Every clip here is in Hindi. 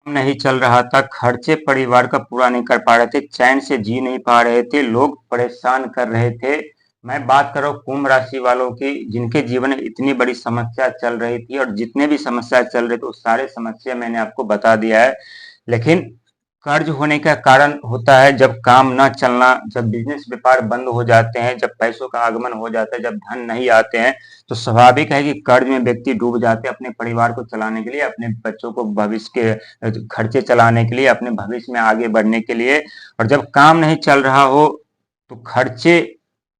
नहीं चल रहा था, खर्चे परिवार का पूरा नहीं कर पा रहे थे, चैन से जी नहीं पा रहे थे, लोग परेशान कर रहे थे। मैं बात कर रहा हूँ कुंभ राशि वालों की, जिनके जीवन में इतनी बड़ी समस्या चल रही थी, और जितने भी समस्या चल रहे थे वो सारे समस्या मैंने आपको बता दिया है। लेकिन कर्ज होने का कारण होता है जब काम न चलना, जब बिजनेस व्यापार बंद हो जाते हैं, जब पैसों का आगमन हो जाता है, जब धन नहीं आते हैं, तो स्वाभाविक है कि कर्ज में व्यक्ति डूब जाते हैं अपने परिवार को चलाने के लिए, अपने बच्चों को भविष्य के खर्चे चलाने के लिए, अपने भविष्य में आगे बढ़ने के लिए। और जब काम नहीं चल रहा हो तो खर्चे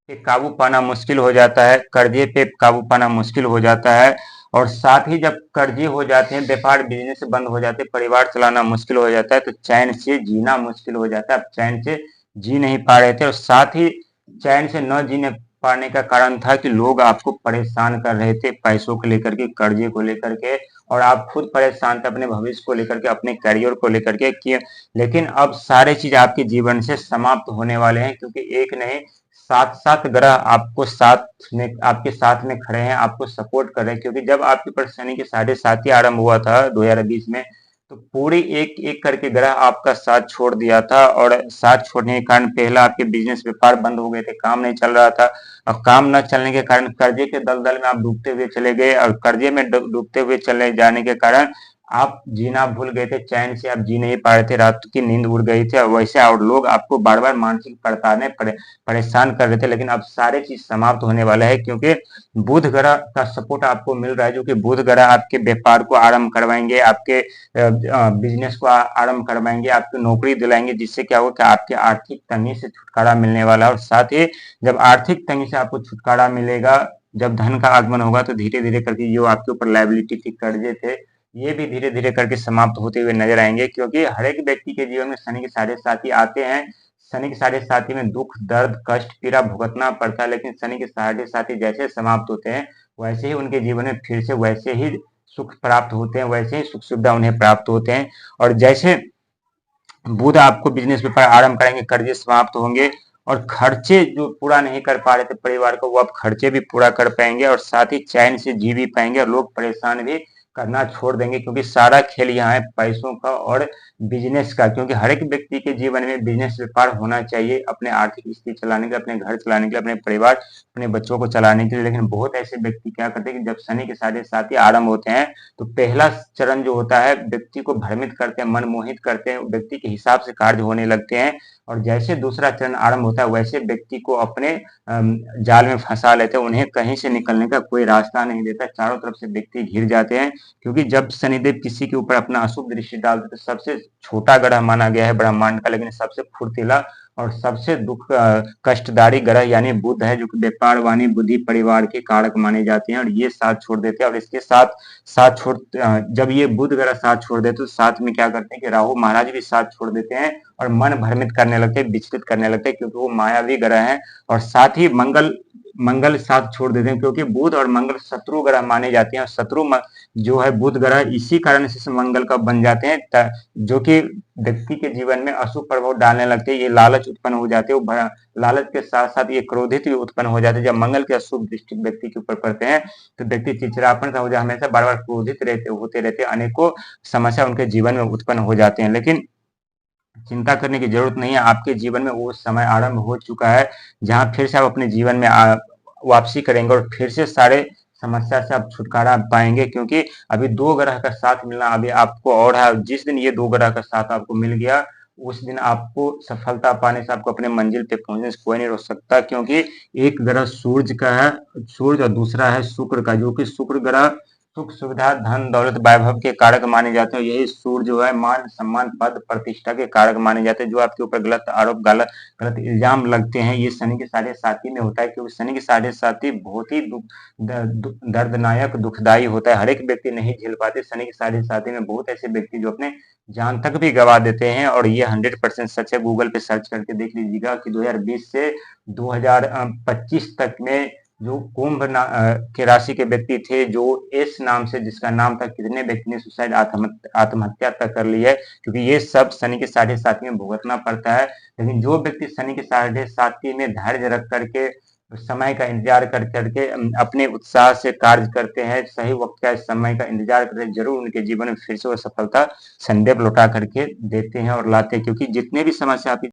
पे काबू पाना मुश्किल हो जाता है, कर्जे पे काबू पाना मुश्किल हो जाता है। और साथ ही जब कर्जे हो जाते हैं, व्यापार बिजनेस बंद हो जाते हैं, परिवार चलाना मुश्किल हो जाता है, तो चैन से जीना मुश्किल हो जाता है। अब चैन से जी नहीं पा रहे थे, और साथ ही चैन से न जीने पाने का कारण था कि लोग आपको परेशान कर रहे थे पैसों को लेकर के, कर्जे को लेकर के, और आप खुद परेशान थे अपने भविष्य को लेकर के, अपने करियर को लेकर के कि लेकिन अब सारे चीज आपके जीवन से समाप्त होने वाले हैं, क्योंकि एक नहीं, सात सात ग्रह आपको साथ में, आपके साथ में खड़े हैं, आपको सपोर्ट कर रहे हैं। क्योंकि जब आपके ऊपर शनि के साढ़े साथी आरंभ हुआ था 2020 में, तो पूरी एक एक करके ग्रह आपका साथ छोड़ दिया था, और साथ छोड़ने के कारण पहला आपके बिजनेस व्यापार बंद हो गए थे, काम नहीं चल रहा था, और काम न चलने के कारण कर्जे के दलदल में आप डूबते हुए चले गए, और कर्जे में डूबते हुए चले जाने के कारण आप जीना भूल गए थे, चैन से आप जी नहीं पा रहे थे, रात की नींद उड़ गई थी, और वैसे और लोग आपको बार बार मानसिक प्रताड़ने परेशान कर रहे थे। लेकिन अब सारे चीज समाप्त होने वाला है, क्योंकि बुध ग्रह का सपोर्ट आपको मिल रहा है, जो कि बुध ग्रह आपके व्यापार को आरंभ करवाएंगे, आपके बिजनेस को आरंभ करवाएंगे, आपको नौकरी दिलाएंगे, जिससे क्या होगा कि आपके आर्थिक तंगी से छुटकारा मिलने वाला है। और साथ ही जब आर्थिक तंगी से आपको छुटकारा मिलेगा, जब धन का आगमन होगा, तो धीरे धीरे करके जो आपके ऊपर लायबिलिटी थी, कर्जे थे, ये भी धीरे धीरे करके समाप्त होते हुए नजर आएंगे। क्योंकि हर एक व्यक्ति के जीवन में शनि के साढ़े साथी आते हैं, शनि के साढ़े साथी में दुख, दर्द, कष्ट, पीड़ा भुगतना पड़ता है, लेकिन शनि के साढ़े साथी जैसे समाप्त होते हैं, वैसे ही उनके जीवन में फिर से वैसे ही सुख प्राप्त होते हैं, वैसे ही सुख सुविधा उन्हें प्राप्त होते हैं। और जैसे बुध आपको बिजनेस व्यापार आरंभ कराएंगे, कर्जे समाप्त होंगे, और खर्चे जो पूरा नहीं कर पा रहे थे परिवार को, वो अब खर्चे भी पूरा कर पाएंगे, और साथ ही चैन से जी भी पाएंगे, और लोग परेशान भी करना छोड़ देंगे। क्योंकि सारा खेल यहाँ है पैसों का और बिजनेस का। क्योंकि हर एक व्यक्ति के जीवन में बिजनेस व्यापार होना चाहिए, अपने आर्थिक स्थिति चलाने के लिए, अपने घर चलाने के लिए, अपने परिवार, अपने बच्चों को चलाने के लिए। लेकिन बहुत ऐसे व्यक्ति क्या करते हैं कि जब शनि के साढ़े साथी आरंभ होते हैं, तो पहला चरण जो होता है, व्यक्ति को भ्रमित करते हैं, मनमोहित करते हैं, व्यक्ति के हिसाब से कार्य होने लगते हैं। और जैसे दूसरा चरण आरंभ होता है, वैसे व्यक्ति को अपने जाल में फंसा लेते हैं, उन्हें कहीं से निकलने का कोई रास्ता नहीं देता, चारों तरफ से व्यक्ति घिर जाते हैं। क्योंकि जब शनिदेव किसी के ऊपर अपना अशुभ दृष्टि डालते, तो सबसे छोटा ग्रह माना गया है ब्रह्मांड का, लेकिन सबसे फुर्तीला और सबसे दुख कष्टदारी ग्रह यानी बुध है, जो कि व्यापार, वाणी, बुद्धि, परिवार के कारक माने जाते हैं। और ये साथ छोड़ देते हैं, और इसके साथ साथ छोड़ जब ये बुध ग्रह साथ छोड़ देते, तो साथ में क्या करते हैं कि राहु महाराज भी साथ छोड़ देते हैं, और मन भ्रमित करने लगते हैं, विचलित करने लगते हैं, क्योंकि वो मायावी ग्रह है। और साथ ही मंगल मंगल साथ छोड़ देते हैं, क्योंकि बुध और मंगल शत्रु ग्रह माने जाते हैं, और शत्रु जो है बुध ग्रह, इसी कारण से मंगल का बन जाते हैं, जो कि व्यक्ति के जीवन में अशुभ प्रभाव डालने लगते हैं। ये लालच उत्पन्न हो जाते हैं, लालच के साथ साथ ये क्रोधित भी उत्पन्न हो जाते हैं। जब मंगल के अशुभ दृष्टि व्यक्ति के ऊपर पड़ते हैं, तो व्यक्ति चिड़चिड़ापन का हो जाए, हमेशा बार बार क्रोधित होते रहते, अनेकों समस्या उनके जीवन में उत्पन्न हो जाते हैं। लेकिन चिंता करने की जरूरत नहीं है, आपके जीवन में वो समय आरंभ हो चुका है, जहां फिर से आप अपने जीवन में वापसी करेंगे, और फिर से सारे समस्या से आप छुटकारा पाएंगे। क्योंकि अभी दो ग्रह का साथ मिलना अभी आपको और है, जिस दिन ये दो ग्रह का साथ आपको मिल गया, उस दिन आपको सफलता पाने से, आपको अपने मंजिल पे पहुंचने से कोई नहीं रोक सकता। क्योंकि एक ग्रह सूर्य का है, सूर्य, और दूसरा है शुक्र का, जो कि शुक्र ग्रह सुख सुविधा, धन दौलत, वैभव के कारक माने जाते हैं। यही सूर्य जो है मान सम्मान, पद प्रतिष्ठा के कारक माने जाते हैं। जो आपके ऊपर गलत आरोप, गलत गलत इल्जाम लगते हैं, ये शनि के साढ़े साथी में होता है। क्योंकि शनि के साढ़े साथी बहुत ही दर्दनायक, दुखदायी होता है, हर एक व्यक्ति नहीं झेल पाते। शनि के साढ़े साथी में बहुत ऐसे व्यक्ति जो अपने जान तक भी गवा देते हैं, और ये 100% सच है। गूगल पे सर्च करके देख लीजिएगा कि 2020 से 2025 तक में जो कुंभ के राशि के व्यक्ति थे, जो एस नाम से जिसका नाम था, कितने व्यक्ति ने सुसाइड, आत्महत्या तक कर ली है। क्योंकि ये सब शनि के साढ़े साथी में भुगतना पड़ता है। लेकिन जो व्यक्ति शनि के साढ़े साथी में धैर्य रख करके समय का इंतजार कर करके अपने उत्साह से कार्य करते हैं, सही वक्त का समय का इंतजार करते हैं, जरूर उनके जीवन में फिर से वो सफलता संदेश लौटा करके देते हैं और लाते हैं, क्योंकि जितने भी समस्या आप